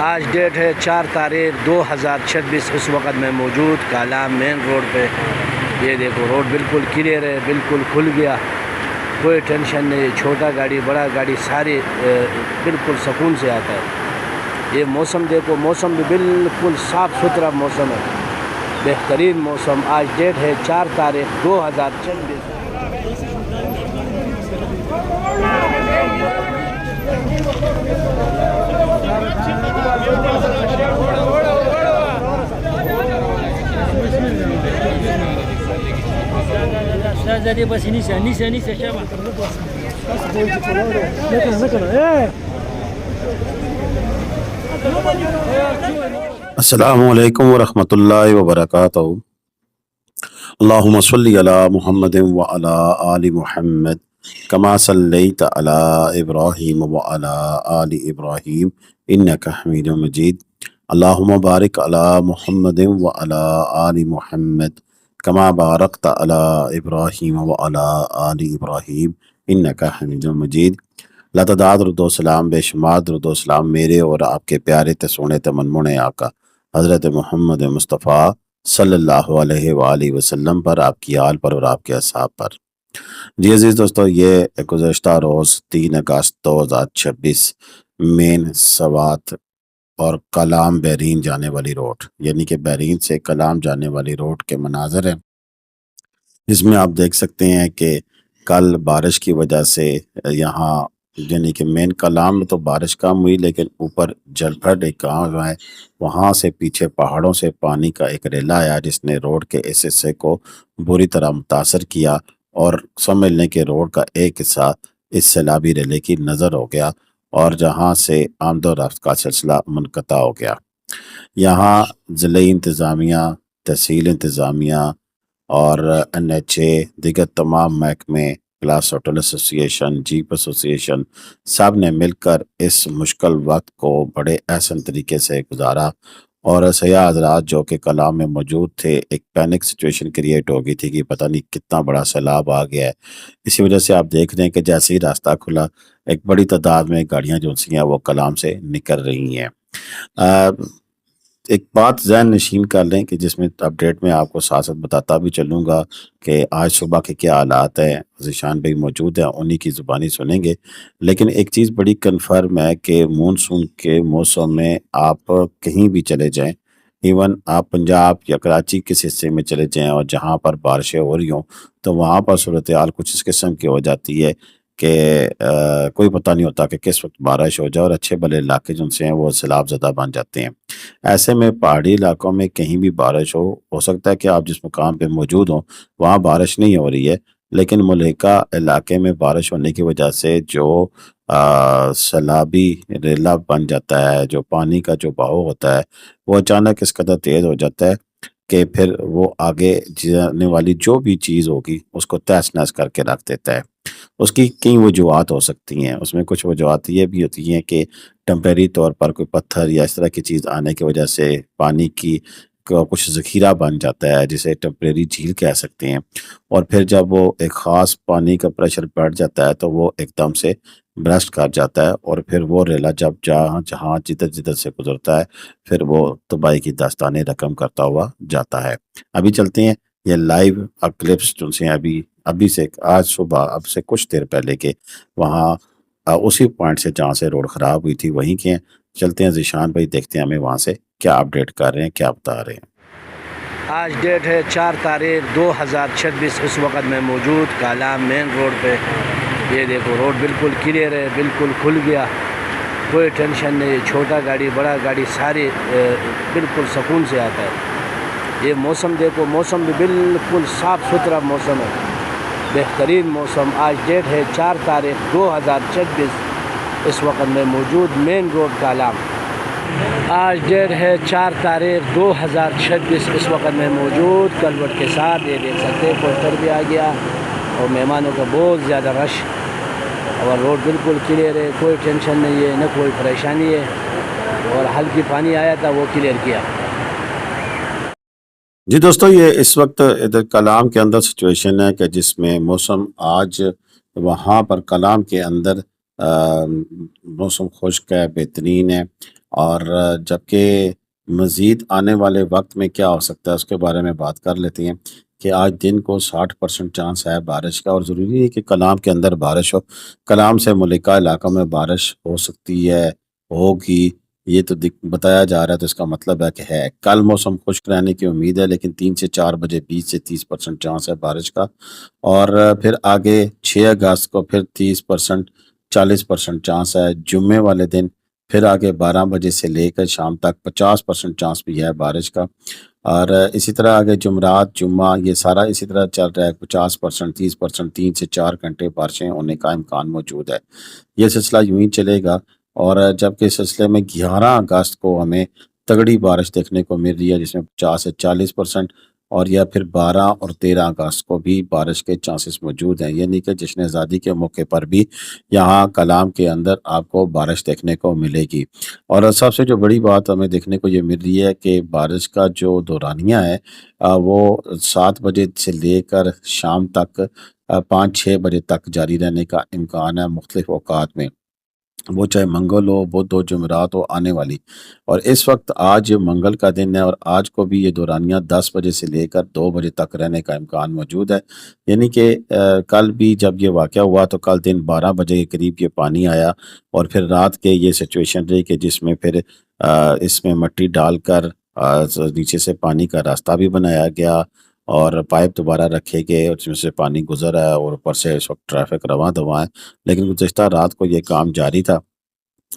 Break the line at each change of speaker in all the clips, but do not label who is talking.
آج ڈیٹ ہے 4 تاریخ 2026۔ اس وقت میں موجود کالام مین روڈ پہ۔ یہ دیکھو روڈ بالکل کلیئر ہے، بالکل کھل گیا، کوئی ٹینشن نہیں، چھوٹا گاڑی بڑا گاڑی سارے بالکل سکون سے آتا ہے۔ یہ موسم دیکھو، موسم بھی بالکل صاف ستھرا موسم ہے، بہترین موسم۔ آج ڈیٹ ہے 4 تاریخ 2026۔
السلام علیکم ورحمۃ اللہ وبرکاتہ۔ اللہم صلی علی محمد وعلی آل محمد کما صلیت علی ابراہیم وعلی آل ابراہیم انک حمید مجید۔ اللہم بارک علی محمد وعلی آل محمد کما بارکت علی ابراہیم وعلی آل ابراہیم انک حمید مجید۔ لاتعداد درود و سلام، بے شمار درود و سلام میرے اور آپ کے پیارے سونے منمون آقا حضرت محمد مصطفیٰ صلی اللہ علیہ وآلہ وسلم پر، آپ کی آل پر اور آپ کے اصحاب پر۔ جی عزیز دوستو، یہ گزشتہ روز 3 اگست 2026 مین سوات اور کلام بحرین جانے والی روڈ، یعنی کہ بحرین سے کلام جانے والی روڈ کے مناظر ہیں، جس میں آپ دیکھ سکتے ہیں کہ کل بارش کی وجہ سے یہاں یعنی کہ مین کلام میں تو بارش کم ہوئی، لیکن اوپر جلپھڑ ایک گاؤں ہے، وہاں سے پیچھے پہاڑوں سے پانی کا ایک ریلا آیا جس نے روڈ کے اس حصے کو بری طرح متاثر کیا، اور سمجھ لیں کہ روڈ کا ایک حصہ اس سیلابی ریلے کی نظر ہو گیا، اور جہاں سے آمد و رفت کا سلسلہ منقطع ہو گیا۔ یہاں ضلعی انتظامیہ، تحصیل انتظامیہ اور NHA، دیگر تمام محکمے، کلاس ہوٹل ایسوسی ایشن، جیپ ایسوسی ایشن، سب نے مل کر اس مشکل وقت کو بڑے احسن طریقے سے گزارا، اور سیاح حضرات جو کہ کلام میں موجود تھے، ایک پینک سچویشن کریٹ ہو گئی تھی کہ پتہ نہیں کتنا بڑا سیلاب آ گیا ہے۔ اسی وجہ سے آپ دیکھ رہے ہیں کہ جیسے ہی راستہ کھلا، ایک بڑی تعداد میں گاڑیاں جو سی ہیں وہ کلام سے نکل رہی ہیں۔ ایک بات ذہن نشین کر لیں کہ جس میں اپڈیٹ میں آپ کو ساتھ ساتھ بتاتا بھی چلوں گا کہ آج صبح کے کیا حالات ہیں۔ ذیشان بھائی موجود ہیں، انہی کی زبانی سنیں گے، لیکن ایک چیز بڑی کنفرم ہے کہ مونسون کے موسم میں آپ کہیں بھی چلے جائیں، ایون آپ پنجاب یا کراچی کس حصے میں چلے جائیں اور جہاں پر بارشیں ہو رہی ہوں، تو وہاں پر صورتحال کچھ اس قسم کی ہو جاتی ہے کہ کوئی پتہ نہیں ہوتا کہ کس وقت بارش ہو جائے، اور اچھے بھلے علاقے جن سے ہیں وہ سیلاب زدہ بن جاتے ہیں۔ ایسے میں پہاڑی علاقوں میں کہیں بھی بارش ہو سکتا ہے کہ آپ جس مقام پہ موجود ہوں وہاں بارش نہیں ہو رہی ہے، لیکن ملحقہ علاقے میں بارش ہونے کی وجہ سے جو سیلابی ریلا بن جاتا ہے، جو پانی کا جو بہاؤ ہوتا ہے، وہ اچانک اس قدر تیز ہو جاتا ہے کہ پھر وہ آگے جانے والی جو بھی چیز ہوگی اس کو تہس نہس کر کے رکھ دیتا ہے۔ اس کی کئی وجوہات ہو سکتی ہیں، اس میں کچھ وجوہات یہ بھی ہوتی ہیں کہ ٹیمپریری طور پر کوئی پتھر یا اس طرح کی چیز آنے کی وجہ سے پانی کی کچھ ذخیرہ بن جاتا ہے، جسے ٹیمپریری جھیل کہہ سکتے ہیں، اور پھر جب وہ ایک خاص پانی کا پریشر بڑھ جاتا ہے تو وہ ایک دم سے برسٹ کر جاتا ہے، اور پھر وہ ریلا جب جہاں جدھر سے گزرتا ہے پھر وہ تباہی کی داستانیں رقم کرتا ہوا جاتا ہے۔ ابھی چلتے ہیں یہ لائیو کلپس جو سے ابھی سے آج صبح اب سے کچھ دیر پہلے کے وہاں اسی پوائنٹ سے جہاں سے روڈ خراب ہوئی تھی وہیں کے ہیں۔ چلتے ہیں ذیشان بھائی، دیکھتے ہیں ہمیں وہاں سے کیا اپڈیٹ کر رہے ہیں، کیا بتا رہے ہیں۔
آج ڈیٹ ہے 4 تاریخ 2026۔ اس وقت میں موجود کالام مین روڈ پہ۔ یہ دیکھو روڈ بالکل کلیئر ہے، بالکل کھل گیا، کوئی ٹینشن نہیں، چھوٹا گاڑی بڑا گاڑی سارے بالکل سکون سے آتا ہے۔ یہ موسم دیکھو، موسم بھی بالکل صاف ستھرا موسم ہے، بہترین موسم۔ آج ڈیٹ ہے 4 تاریخ 2026۔ اس وقت میں موجود مین روڈ کالام۔ آج ڈیٹ ہے 4 تاریخ 2026۔ اس وقت میں موجود کلوٹ کے ساتھ یہ دیکھ سکتے ہیں کوسٹر بھی آ گیا، اور مہمانوں کا بہت زیادہ رش، اور روڈ بالکل کلیئر ہے، کوئی ٹینشن نہیں ہے، نہ کوئی پریشانی ہے، اور ہلکی پانی آیا تھا وہ کلیئر کیا۔
جی دوستو، یہ اس وقت ادھر کلام کے اندر سچویشن ہے کہ جس میں موسم آج وہاں پر کلام کے اندر موسم خشک ہے، بہترین ہے، اور جبکہ مزید آنے والے وقت میں کیا ہو سکتا ہے اس کے بارے میں بات کر لیتے ہیں کہ آج دن کو 60% چانس ہے بارش کا، اور ضروری ہے کہ کلام کے اندر بارش ہو، کلام سے ملکہ علاقوں میں بارش ہو سکتی ہے، ہوگی، یہ تو بتایا جا رہا ہے، تو اس کا مطلب ہے کہ ہے کل موسم خشک رہنے کی امید ہے، لیکن 3 سے 4 بجے 20 سے 30% چانس ہے بارش کا، اور پھر آگے 6 اگست کو پھر 30% 40% چانس ہے، جمعے والے دن پھر آگے 12 بجے سے لے کر شام تک 50% چانس بھی ہے بارش کا، اور اسی طرح آگے جمعرات جمعہ یہ سارا اسی طرح چل رہا ہے، 50% 30% 3 سے 4 گھنٹے بارشیں ہونے کا امکان موجود ہے۔ یہ سلسلہ یوں ہی چلے گا، اور جبکہ اس سلسلے میں 11 اگست کو ہمیں تگڑی بارش دیکھنے کو مل رہی ہے، جس میں 50 سے 40%، اور یا پھر 12 اور 13 اگست کو بھی بارش کے چانسز موجود ہیں، یعنی کہ جشن آزادی کے موقع پر بھی یہاں کلام کے اندر آپ کو بارش دیکھنے کو ملے گی۔ اور سب سے جو بڑی بات ہمیں دیکھنے کو یہ مل رہی ہے کہ بارش کا جو دورانیہ ہے وہ 7 بجے سے لے کر شام تک 5-6 بجے تک جاری رہنے کا امکان ہے مختلف اوقات میں، وہ چاہے منگل ہو، بدھ ہو، جمعرات ہو آنے والی۔ اور اس وقت آج منگل کا دن ہے، اور آج کو بھی یہ دورانیہ 10 بجے سے لے کر 2 بجے تک رہنے کا امکان موجود ہے، یعنی کہ کل بھی جب یہ واقعہ ہوا تو کل دن 12 بجے کے قریب یہ پانی آیا، اور پھر رات کے یہ سچویشن رہی کہ جس میں پھر اس میں مٹی ڈال کر نیچے سے پانی کا راستہ بھی بنایا گیا، اور پائپ دوبارہ رکھے گئے، اور اس میں سے پانی گزر ہے، اور اوپر سے اس وقت ٹریفک رواں دواں ہے، لیکن گزشتہ رات کو یہ کام جاری تھا۔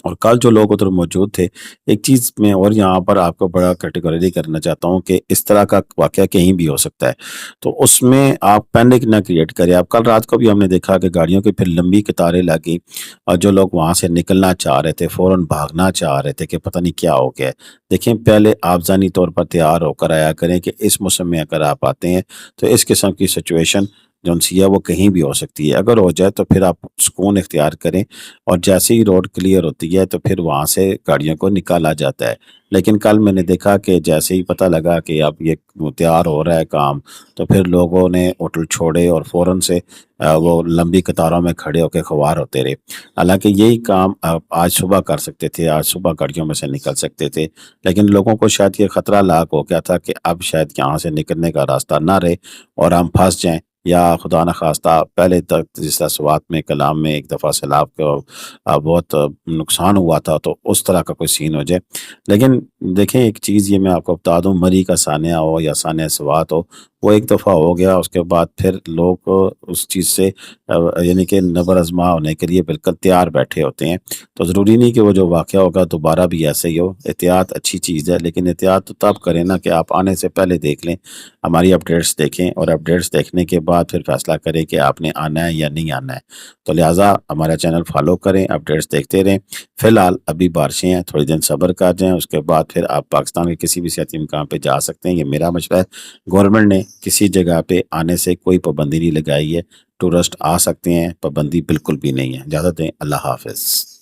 اور کل جو لوگ ادھر موجود تھے، ایک چیز میں اور یہاں پر آپ کو بڑا کیٹیگری کرنا چاہتا ہوں کہ اس طرح کا واقعہ کہیں بھی ہو سکتا ہے، تو اس میں آپ پینک نہ کریٹ کریں۔ آپ کل رات کو بھی ہم نے دیکھا کہ گاڑیوں کی پھر لمبی قطاریں لگیں، اور جو لوگ وہاں سے نکلنا چاہ رہے تھے، فوراً بھاگنا چاہ رہے تھے کہ پتہ نہیں کیا ہو گیا ہے۔ دیکھیں، پہلے آپ ذہنی طور پر تیار ہو کر آیا کریں کہ اس موسم میں اگر آپ آتے ہیں تو اس قسم کی سچویشن جو سی ہے وہ کہیں بھی ہو سکتی ہے، اگر ہو جائے تو پھر آپ سکون اختیار کریں، اور جیسے ہی روڈ کلیئر ہوتی ہے تو پھر وہاں سے گاڑیوں کو نکالا جاتا ہے۔ لیکن کل میں نے دیکھا کہ جیسے ہی پتہ لگا کہ اب یہ تیار ہو رہا ہے کام، تو پھر لوگوں نے ہوٹل چھوڑے اور فوراً سے وہ لمبی قطاروں میں کھڑے ہو کے خوار ہوتے رہے، حالانکہ یہی کام آپ آج صبح کر سکتے تھے، آج صبح گاڑیوں میں سے نکل سکتے تھے، لیکن لوگوں کو شاید یہ خطرہ لاحق ہو گیا تھا کہ اب شاید یہاں سے نکلنے کا راستہ نہ رہے اور ہم پھنس جائیں، یا خدا نخواستہ پہلے تک جس طرح سوات میں کلام میں ایک دفعہ سیلاب کا بہت نقصان ہوا تھا، تو اس طرح کا کوئی سین ہو جائے۔ لیکن دیکھیں، ایک چیز یہ میں آپ کو بتا دوں، مری کا سانحہ ہو یا سانحہ سوات ہو، وہ ایک دفعہ ہو گیا، اس کے بعد پھر لوگ اس چیز سے یعنی کہ نبر آزما ہونے کے لیے بالکل تیار بیٹھے ہوتے ہیں، تو ضروری نہیں کہ وہ جو واقعہ ہوگا دوبارہ بھی ایسے ہی ہو۔ احتیاط اچھی چیز ہے، لیکن احتیاط تو تب کریں نا کہ آپ آنے سے پہلے دیکھ لیں، ہماری اپڈیٹس دیکھیں، اور اپڈیٹس دیکھنے کے بعد پھر فیصلہ کریں کہ آپ نے آنا ہے یا نہیں آنا ہے۔ تو لہٰذا ہمارا چینل فالو کریں، اپڈیٹس دیکھتے رہیں۔ فی الحال ابھی بارشیں ہیں، تھوڑی دن صبر کر جائیں، اس کے بعد پھر آپ پاکستان کے کسی بھی صحتی مقام پہ جا سکتے ہیں، یہ میرا مشورہ ہے۔ گورنمنٹ نے کسی جگہ پہ آنے سے کوئی پابندی نہیں لگائی ہے، ٹورسٹ آ سکتے ہیں، پابندی بالکل بھی نہیں ہے۔ اجازت دیں، اللہ حافظ۔